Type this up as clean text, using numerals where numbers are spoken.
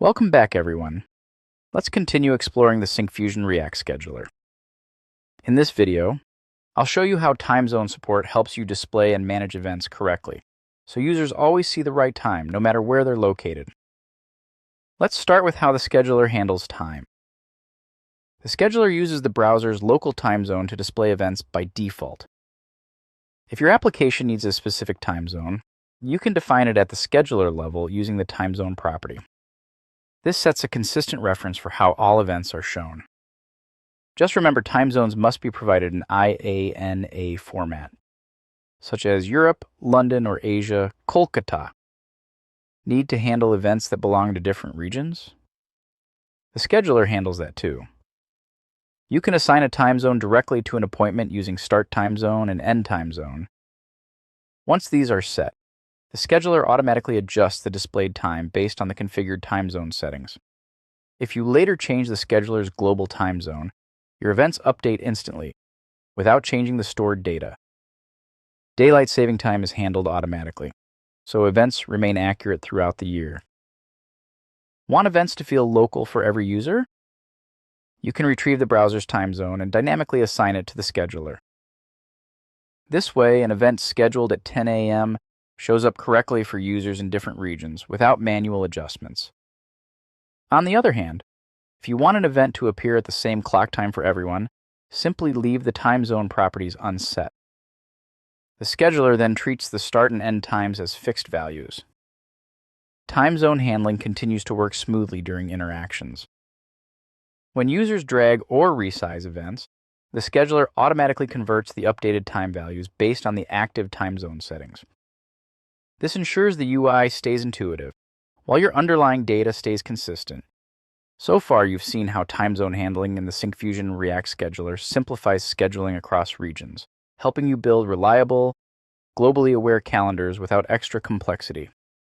Welcome back, everyone. Let's continue exploring the Syncfusion React Scheduler. In this video, I'll show you how Timezone support helps you display and manage events correctly, so users always see the right time, no matter where they're located. Let's start with how the scheduler handles time. The scheduler uses the browser's local time zone to display events by default. If your application needs a specific time zone, you can define it at the scheduler level using the timezone property. This sets a consistent reference for how all events are shown. Just remember, time zones must be provided in IANA format, such as Europe, London, or Asia, Kolkata. Need to handle events that belong to different regions? The scheduler handles that too. You can assign a time zone directly to an appointment using start time zone and end time zone. Once these are set, the scheduler automatically adjusts the displayed time based on the configured time zone settings. If you later change the scheduler's global time zone, your events update instantly, without changing the stored data. Daylight saving time is handled automatically, so events remain accurate throughout the year. Want events to feel local for every user? You can retrieve the browser's time zone and dynamically assign it to the scheduler. This way, an event scheduled at 10 a.m. shows up correctly for users in different regions without manual adjustments. On the other hand, if you want an event to appear at the same clock time for everyone, simply leave the time zone properties unset. The scheduler then treats the start and end times as fixed values. Time zone handling continues to work smoothly during interactions. When users drag or resize events, the scheduler automatically converts the updated time values based on the active time zone settings. This ensures the UI stays intuitive, while your underlying data stays consistent. So far, you've seen how time zone handling in the Syncfusion React Scheduler simplifies scheduling across regions, helping you build reliable, globally aware calendars without extra complexity.